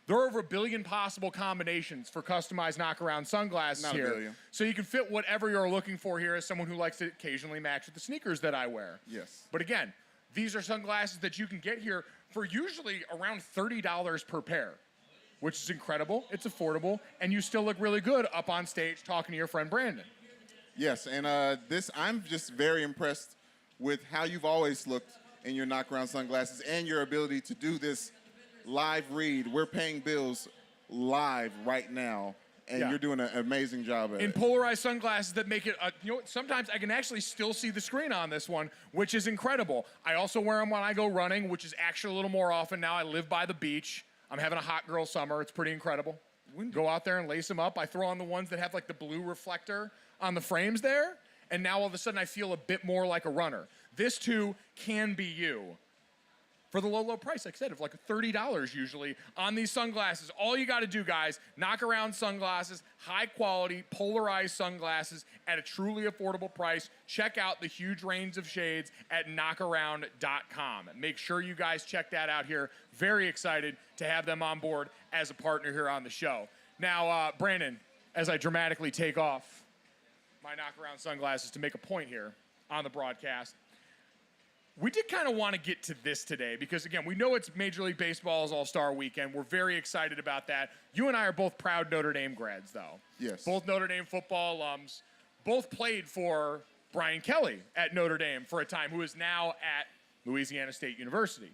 There are over 1 billion possible combinations for customized knockaround sunglasses Not here. 1 billion. So you can fit whatever you're looking for here as someone who likes to occasionally match with the sneakers that I wear. Yes. But again, these are sunglasses that you can get here for usually around $30 per pair, which is incredible. It's affordable, and you still look really good up on stage talking to your friend Brandon. Yes, and I'm just very impressed with how you've always looked in your knockaround sunglasses and your ability to do this live read. We're paying bills live right now, and you're doing an amazing job at it. In polarized sunglasses that make it, sometimes I can actually still see the screen on this one, which is incredible. I also wear them when I go running, which is actually a little more often now. I live by the beach. I'm having a hot girl summer. It's pretty incredible. Go out there and lace them up. I throw on the ones that have like the blue reflector on the frames there, and now all of a sudden I feel a bit more like a runner. This too can be you. For the low, low price, like I said, of like $30 usually on these sunglasses. All you got to do, guys, knockaround sunglasses, high quality, polarized sunglasses at a truly affordable price. Check out the huge range of shades at knockaround.com. Make sure you guys check that out here. Very excited to have them on board as a partner here on the show. Now, Brandon, as I dramatically take off my knockaround sunglasses to make a point here on the broadcast, we did kind of want to get to this today because, again, we know it's Major League Baseball's All-Star Weekend. We're very excited about that. You and I are both proud Notre Dame grads, though. Yes. Both Notre Dame football alums. Both played for Brian Kelly at Notre Dame for a time, who is now at Louisiana State University.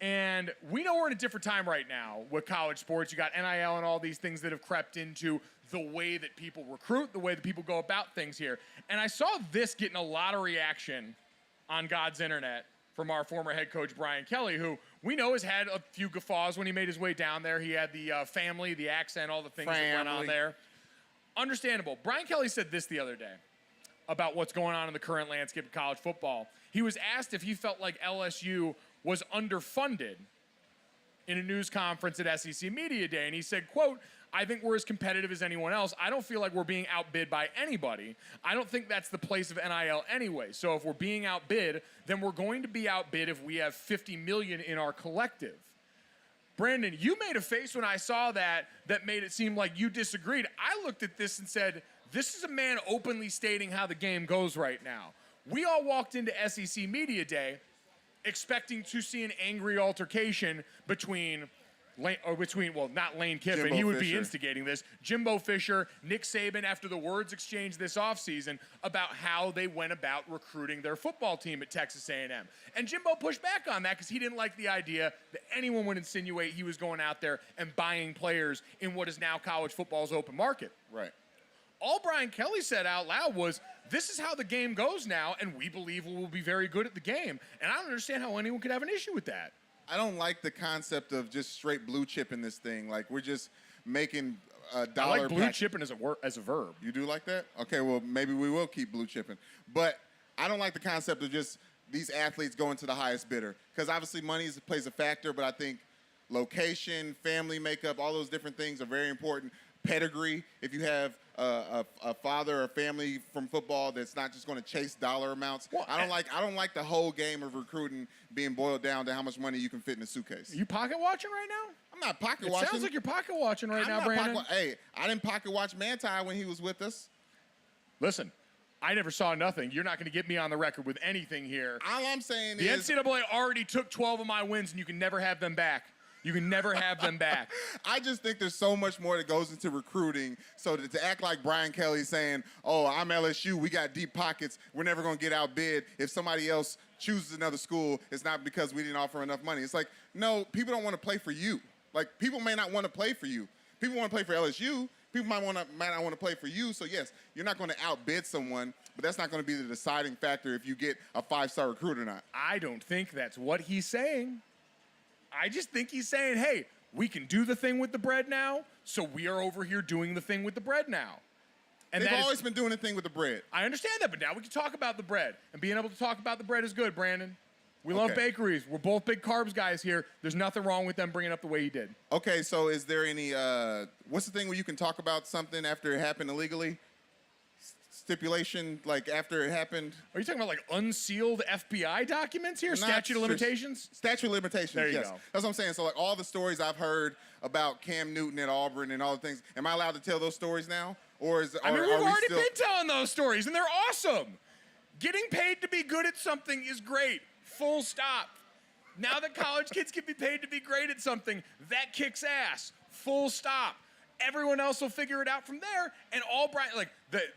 And we know we're in a different time right now with college sports. You got NIL and all these things that have crept into the way that people recruit, the way that people go about things here. And I saw this getting a lot of reaction on God's internet from our former head coach, Brian Kelly, who we know has had a few guffaws when he made his way down there. He had the family, the accent, all the things that went on there. Understandable. Brian Kelly said this the other day about what's going on in the current landscape of college football. He was asked if he felt like LSU was underfunded in a news conference at SEC Media Day, and he said, quote, "I think we're as competitive as anyone else. I don't feel like we're being outbid by anybody. I don't think that's the place of NIL anyway. So if we're being outbid, then we're going to be outbid if we have 50 million in our collective." Brandon, you made a face when I saw that made it seem like you disagreed. I looked at this and said, this is a man openly stating how the game goes right now. We all walked into SEC Media Day expecting to see an angry altercation between not Lane Kiffin, Jimbo he would Fisher. be instigating this, Jimbo Fisher, Nick Saban, after the words exchanged this offseason about how they went about recruiting their football team at Texas A&M. And Jimbo pushed back on that because he didn't like the idea that anyone would insinuate he was going out there and buying players in what is now college football's open market. Right. All Brian Kelly said out loud was, this is how the game goes now, and we believe we will be very good at the game. And I don't understand how anyone could have an issue with that. I don't like the concept of just straight blue chipping this thing. Like, we're just making a dollar. I like blue chipping as a verb. You do like that? Okay, well, maybe we will keep blue chipping. But I don't like the concept of just these athletes going to the highest bidder. Because obviously money plays a factor, but I think location, family makeup, all those different things are very important. Pedigree, if you have a father or family from football that's not just going to chase dollar amounts. Well, I don't like the whole game of recruiting being boiled down to how much money you can fit in a suitcase. Are you pocket watching right now? I'm not pocket It watching. sounds like you're pocket watching right now, not Brandon. Hey, I didn't pocket watch Manti when he was with us. Listen, I never saw nothing. You're not going to get me on the record with anything here. All I'm saying The is NCAA already took 12 of my wins, and you can never have them back. You can never have them back. I just think there's so much more that goes into recruiting. So to act like Brian Kelly saying, oh, I'm LSU, we got deep pockets, we're never going to get outbid. If somebody else chooses another school, it's not because we didn't offer enough money. It's like, no, people don't want to play for you. Like, people may not want to play for you. People want to play for LSU. People might not want to play for you. So, yes, you're not going to outbid someone, but that's not going to be the deciding factor if you get a 5-star recruit or not. I don't think that's what he's saying. I just think he's saying, hey, we can do the thing with the bread now, so we are over here doing the thing with the bread now. And they've always been doing the thing with the bread. I understand that, but now we can talk about the bread. And being able to talk about the bread is good, Brandon. We love bakeries. We're both big carbs guys here. There's nothing wrong with them bringing up the way he did. Okay, so is there any, what's the thing where you can talk about something after it happened illegally? stipulation like after it happened? Are you talking about like unsealed FBI documents here? Statute of limitations? Statute of limitations, There you yes. go. That's what I'm saying. So like all the stories I've heard about Cam Newton at Auburn and all the things, am I allowed to tell those stories now? Or is I mean, we've are we already still... been telling those stories, and they're awesome. Getting paid to be good at something is great. Full stop. Now that college kids can be paid to be great at something, that kicks ass. Full stop. Everyone else will figure it out from there. And all Brian, like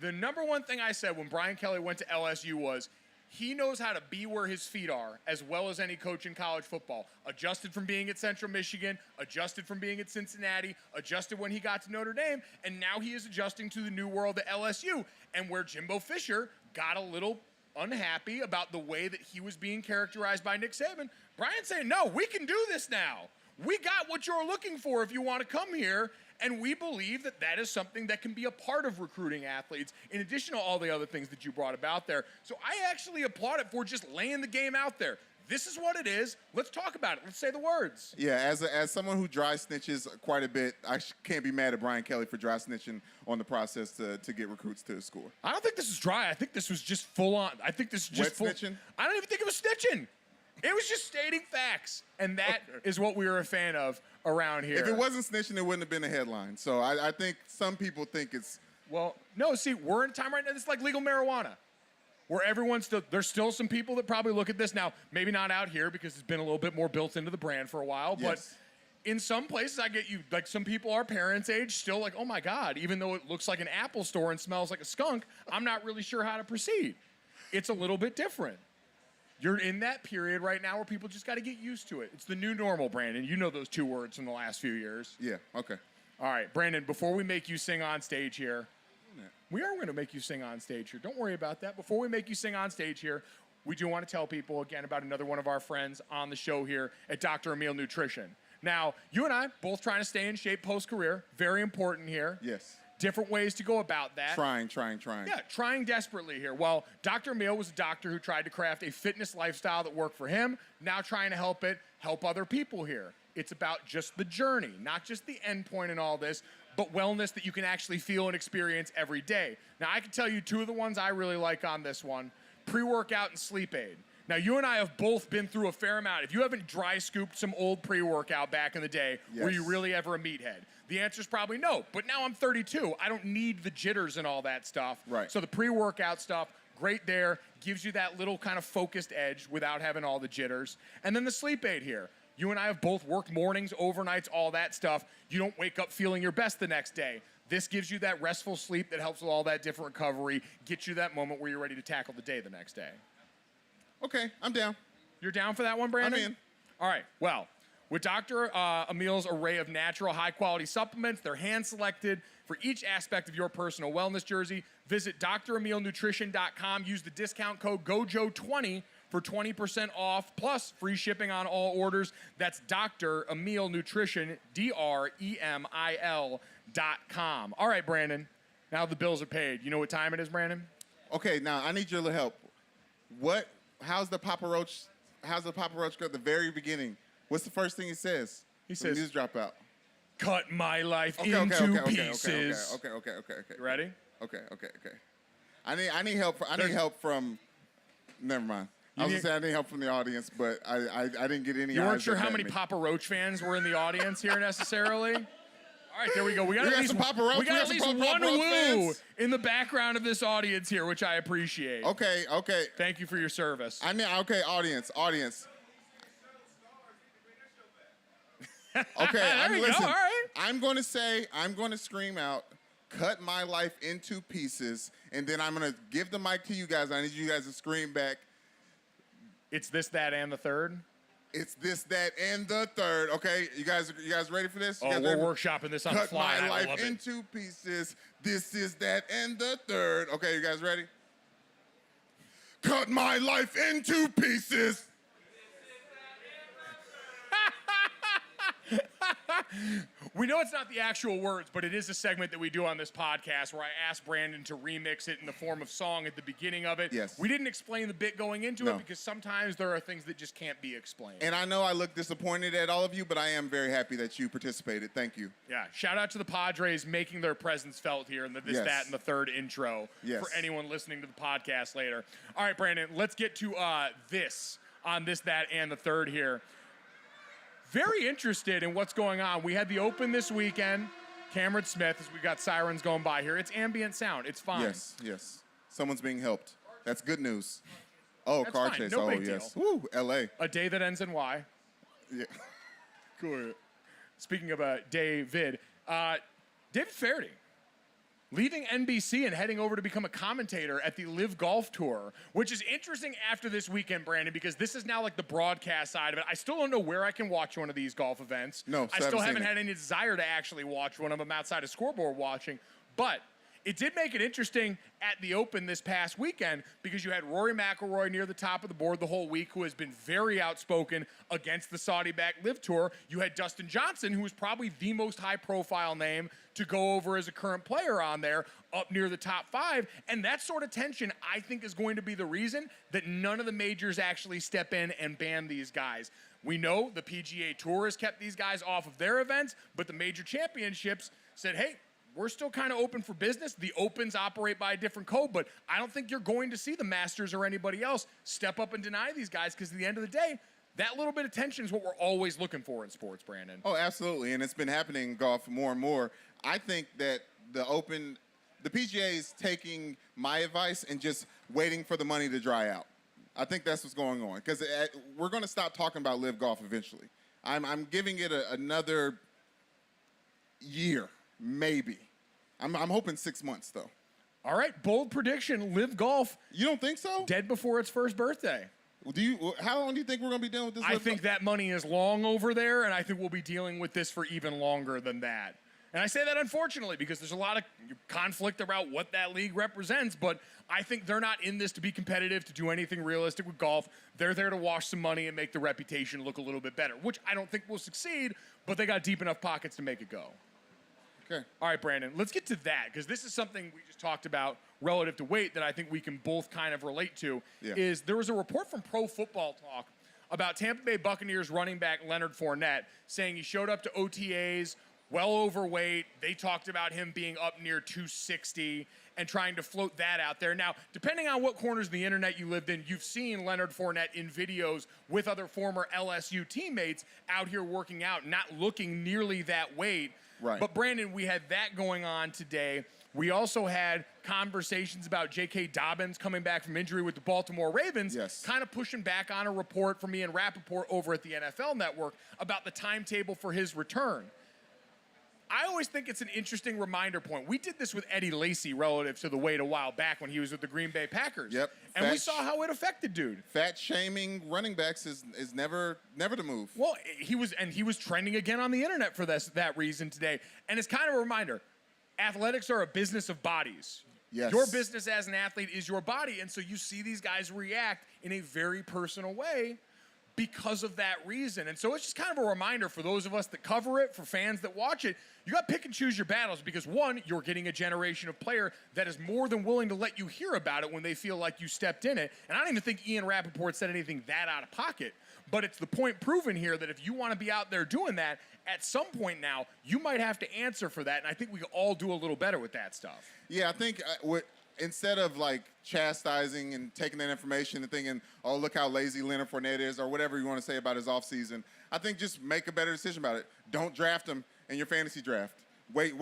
the number one thing I said when Brian Kelly went to LSU was he knows how to be where his feet are as well as any coach in college football. Adjusted from being at Central Michigan, adjusted from being at Cincinnati, adjusted when he got to Notre Dame, and now he is adjusting to the new world at LSU. And where Jimbo Fisher got a little unhappy about the way that he was being characterized by Nick Saban, Brian's saying, no, we can do this now. We got what you're looking for if you want to come here. And we believe that that is something that can be a part of recruiting athletes, in addition to all the other things that you brought about there. So I actually applaud it for just laying the game out there. This is what it is. Let's talk about it. Let's say the words. Yeah, as someone who dry snitches quite a bit, I can't be mad at Brian Kelly for dry snitching on the process to get recruits to the school. I don't think this is dry. I think this was just full on. I think this is just Wet snitching? I don't even think it was snitching. It was just stating facts. And that is what we were a fan of around here. If it wasn't snitching, it wouldn't have been a headline. So I think some people think it's... Well, no, see, we're in a time right now, it's like legal marijuana, where everyone's still, there's still some people that probably look at this now, maybe not out here because it's been a little bit more built into the brand for a while, but Yes. in some places I get you, like some people our parents' age still like, oh my God, even though it looks like an Apple store and smells like a skunk, I'm not really sure how to proceed. It's a little bit different. You're in that period right now where people just got to get used to it. It's the new normal, Brandon. You know those two words from the last few years. Yeah, okay. All right, Brandon, before we make you sing on stage here, we are going to make you sing on stage here. Don't worry about that. Before we make you sing on stage here, we do want to tell people again about another one of our friends on the show here at Dr. Emil Nutrition. Now, you and I both trying to stay in shape post-career. Very important here. Yes. Different ways to go about that. Trying. Yeah, trying desperately here. Well, Dr. Emil was a doctor who tried to craft a fitness lifestyle that worked for him. Now trying to help other people here. It's about just the journey, not just the end point in all this, but wellness that you can actually feel and experience every day. Now, I can tell you two of the ones I really like on this one, pre-workout and sleep aid. Now, you and I have both been through a fair amount. If you haven't dry scooped some old pre-workout back in the day, were you really ever a meathead? The answer is probably no. But now I'm 32. I don't need the jitters and all that stuff. Right. So the pre-workout stuff, great there. Gives you that little kind of focused edge without having all the jitters. And then the sleep aid here. You and I have both worked mornings, overnights, all that stuff. You don't wake up feeling your best the next day. This gives you that restful sleep that helps with all that different recovery, gets you that moment where you're ready to tackle the day the next day. Okay, I'm down. You're down for that one, Brandon? I'm in. All right, well, with Dr. Emil's array of natural, high-quality supplements, they're hand-selected for each aspect of your personal wellness jersey. Visit DrEmilNutrition.com. Use the discount code GOJO20 for 20% off, plus free shipping on all orders. That's Dr. Emil Nutrition, DrEmil.com. All right, Brandon, now the bills are paid. You know what time it is, Brandon? Okay, now I need your little help. How's the Papa Roach go at the very beginning? What's the first thing he says? He says, news drop out. Cut my life into pieces. Okay. You ready? Okay. I need help. I need help from. Never mind. I was gonna say I need help from the audience, but I didn't get any. You weren't eyes sure that how met many me. Papa Roach fans were in the audience here necessarily. All right, there we go. We got We at got least some Papa Roach. we got at some least Papa one Roach woo fans. in the background of this audience here, which I appreciate. Okay. Thank you for your service. Audience. Okay, There we go, listen. all right. I'm going to scream out, cut my life into pieces, and then I'm going to give the mic to you guys. I need you guys to scream back. It's this, that, and the third. It's this, that, and the third. Okay, you guys ready for this? You Oh, guys we're ready? workshopping this on the Cut fly. my I life love it. into pieces. This is that, and the third. Okay, you guys ready? Cut my life into pieces. We know it's not the actual words, but it is a segment that we do on this podcast where I ask Brandon to remix it in the form of song at the beginning of it. Yes. We didn't explain the bit going into No. it because sometimes there are things that just can't be explained. And I know I look disappointed at all of you, but I am very happy that you participated. Thank you. Yeah, shout out to the Padres making their presence felt here in the this, Yes. that, and the third intro Yes. for anyone listening to the podcast later. All right, Brandon, let's get to this on this, that, and the third here. Very interested in what's going on. We had the Open this weekend. Cameron Smith, as we got sirens going by here. It's ambient sound. It's fine. Yes, yes. Someone's being helped. That's good news. Oh, That's car fine. chase. No Oh, big yes. deal. Woo, L.A. A day that ends in Y. Yeah. Cool. Speaking of David, David Fairdy leaving NBC and heading over to become a commentator at the Live Golf Tour, which is interesting after this weekend, Brandon, because this is now like the broadcast side of it. I still don't know where I can watch one of these golf events. No, I still haven't had any desire to actually watch one of them outside of scoreboard watching, but it did make it interesting at the Open this past weekend because you had Rory McIlroy near the top of the board the whole week, who has been very outspoken against the Saudi-backed Live Tour. You had Dustin Johnson, who was probably the most high-profile name to go over as a current player on there, up near the top 5. And that sort of tension, I think, is going to be the reason that none of the majors actually step in and ban these guys. We know the PGA Tour has kept these guys off of their events, but the major championships said, hey, we're still kind of open for business. The Opens operate by a different code, but I don't think you're going to see the Masters or anybody else step up and deny these guys because at the end of the day, that little bit of tension is what we're always looking for in sports, Brandon. Oh, absolutely. And it's been happening in golf more and more. I think that the PGA is taking my advice and just waiting for the money to dry out. I think that's what's going on because we're going to stop talking about Live Golf eventually. I'm giving it another year. Maybe. I'm hoping 6 months, though. All right, bold prediction, Live Golf. You don't think so? Dead before its first birthday. How long do you think we're going to be dealing with this? I think that money is long over there, and I think we'll be dealing with this for even longer than that. And I say that unfortunately because there's a lot of conflict about what that league represents, but I think they're not in this to be competitive, to do anything realistic with golf. They're there to wash some money and make the reputation look a little bit better, which I don't think will succeed, but they got deep enough pockets to make it go. Okay. All right, Brandon, let's get to that because this is something we just talked about relative to weight that I think we can both kind of relate to. Yeah. Is there was a report from Pro Football Talk about Tampa Bay Buccaneers running back Leonard Fournette saying he showed up to OTAs well overweight. They talked about him being up near 260 and trying to float that out there. Now, depending on what corners of the internet you lived in, you've seen Leonard Fournette in videos with other former LSU teammates out here working out, not looking nearly that weight. Right. But Brandon, we had that going on today. We also had conversations about J.K. Dobbins coming back from injury with the Baltimore Ravens, Yes. kind of pushing back on a report from Ian Rappaport over at the NFL Network about the timetable for his return. I always think it's an interesting reminder point. We did this with Eddie Lacy relative to the weight a while back when he was with the Green Bay Packers. Yep. And we saw how it affected dude. Fat shaming running backs is never the move. Well, he was trending again on the internet for that reason today. And it's kind of a reminder. Athletics are a business of bodies. Yes. Your business as an athlete is your body. And so you see these guys react in a very personal way because of that reason. And so it's just kind of a reminder for those of us that cover it, for fans that watch it, you got to pick and choose your battles because, one, you're getting a generation of player that is more than willing to let you hear about it when they feel like you stepped in it. And I don't even think Ian Rappaport said anything that out of pocket. But it's the point proven here that if you want to be out there doing that, at some point now, you might have to answer for that. And I think we can all do a little better with that stuff. Yeah, I think instead of like chastising and taking that information and thinking, oh, look how lazy Leonard Fournette is or whatever you want to say about his offseason, I think just make a better decision about it. Don't draft him in your fantasy draft. Wait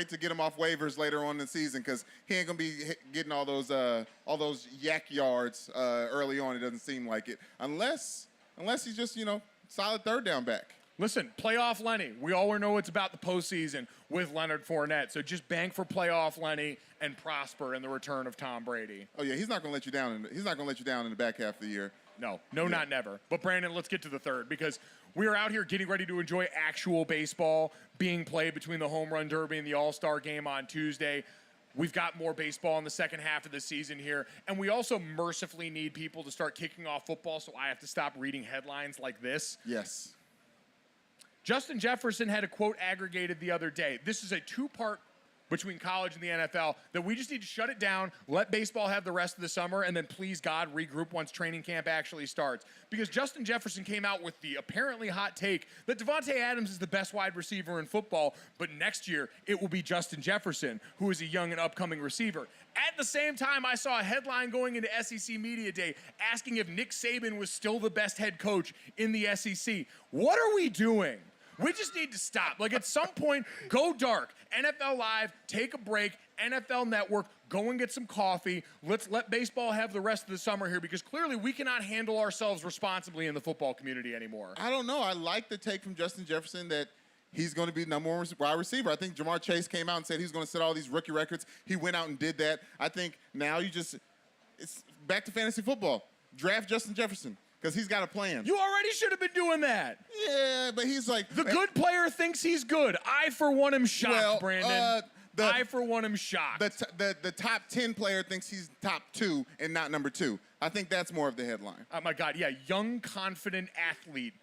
to get him off waivers later on in the season because he ain't gonna be getting all those yak yards early on. It doesn't seem like it, unless he's just solid third down back. Listen, playoff Lenny. We all know it's about the postseason with Leonard Fournette. So just bank for playoff Lenny and prosper in the return of Tom Brady. Oh yeah, he's not gonna let you down. He's not gonna let you down in the back half of the year. No, not never. But Brandon, let's get to the third because we are out here getting ready to enjoy actual baseball being played between the Home Run Derby and the All-Star Game on Tuesday. We've got more baseball in the second half of the season here. And we also mercifully need people to start kicking off football, so I have to stop reading headlines like this. Yes. Justin Jefferson had a quote aggregated the other day. This is a two-part between college and the NFL that we just need to shut it down, let baseball have the rest of the summer, and then please God regroup once training camp actually starts. Because Justin Jefferson came out with the apparently hot take that Devontae Adams is the best wide receiver in football, but next year it will be Justin Jefferson, who is a young and upcoming receiver. At the same time, I saw a headline going into SEC Media Day asking if Nick Saban was still the best head coach in the SEC. What are we doing? We just need to stop. Like, at some point, go dark. NFL Live, take a break. NFL Network, go and get some coffee. Let's let baseball have the rest of the summer here, because clearly we cannot handle ourselves responsibly in the football community anymore. I don't know. I like the take from Justin Jefferson that he's going to be the number one wide receiver. I think Jamar Chase came out and said he's going to set all these rookie records. He went out and did that. I think now it's back to fantasy football. Draft Justin Jefferson. Because he's got a plan. You already should have been doing that. Yeah, but he's like... The good player thinks he's good. I, for one, am shocked, Brandon. I, for one, am shocked. The top 10 player thinks he's top 2 and not number 2. I think that's more of the headline. Oh, my God. Yeah, young, confident athlete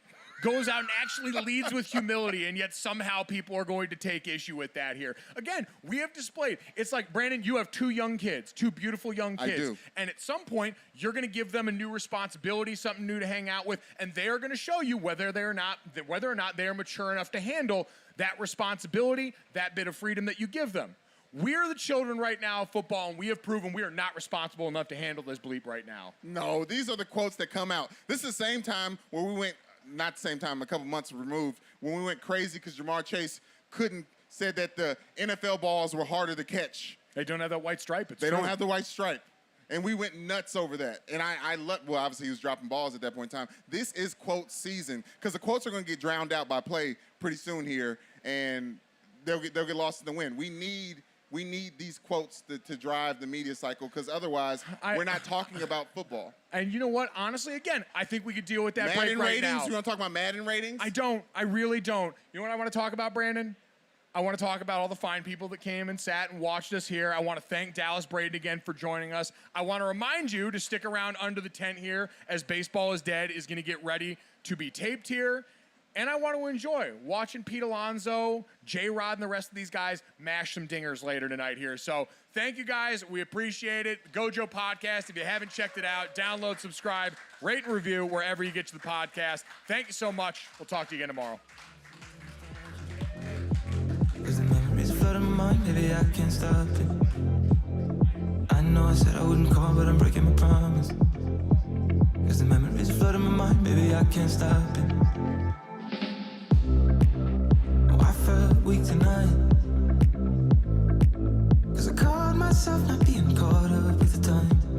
goes out and actually leads with humility, and yet somehow people are going to take issue with that here. Again, we have displayed. It's like, Brandon, you have 2 young kids, 2 beautiful young kids. I do. And at some point, you're going to give them a new responsibility, something new to hang out with, and they are going to show you whether or not they are mature enough to handle that responsibility, that bit of freedom that you give them. We're the children right now of football, and we have proven we are not responsible enough to handle this bleep right now. No, these are the quotes that come out. This is the same time where we went... Not the same time, a couple months removed, when we went crazy because Jamar Chase said that the NFL balls were harder to catch. They don't have that white stripe. They don't have the white stripe. And we went nuts over that. And well, obviously he was dropping balls at that point in time. This is quote season, because the quotes are going to get drowned out by play pretty soon here, and they'll get lost in the wind. We need these quotes to drive the media cycle, because otherwise we're not talking about football. And you know what? Honestly, again, I think we could deal with that Madden break right ratings? now. You want to talk about Madden ratings? I don't. I really don't. You know what I want to talk about, Brandon? I want to talk about all the fine people that came and sat and watched us here. I want to thank Dallas Braden again for joining us. I want to remind you to stick around under the tent here, as Baseball is Dead is going to get ready to be taped here. And I want to enjoy watching Pete Alonso, J-Rod, and the rest of these guys mash some dingers later tonight here. So thank you, guys. We appreciate it. The GOJO Podcast. If you haven't checked it out, download, subscribe, rate, and review wherever you get to the podcast. Thank you so much. We'll talk to you again tomorrow. Cause the memories flood in my mind, maybe I can't stop it. I know I said I wouldn't call, but I'm breaking my promise. Cause the memories flood in my mind, maybe I can't stop it.